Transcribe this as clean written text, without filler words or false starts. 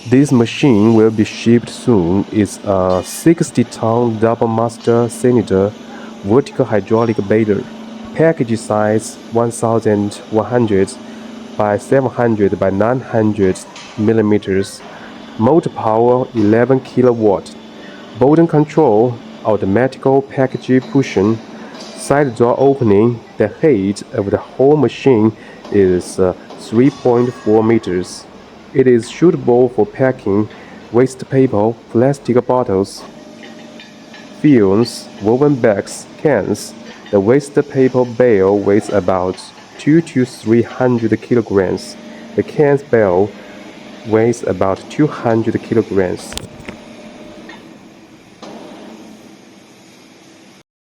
This machine will be shipped soon. It's a 60-ton double-master cylinder vertical hydraulic baler. Package size 1100 by 700 by 900 millimeters. Motor power 11 kilowatt. Button control, automatic package pushing, side door opening. The height of the whole machine is 3.4 meters. It is suitable for packing waste paper, plastic bottles, films, woven bags, cans. The waste paper bale weighs about 2 to 300 kilograms. The cans bale weighs about 200 kilograms.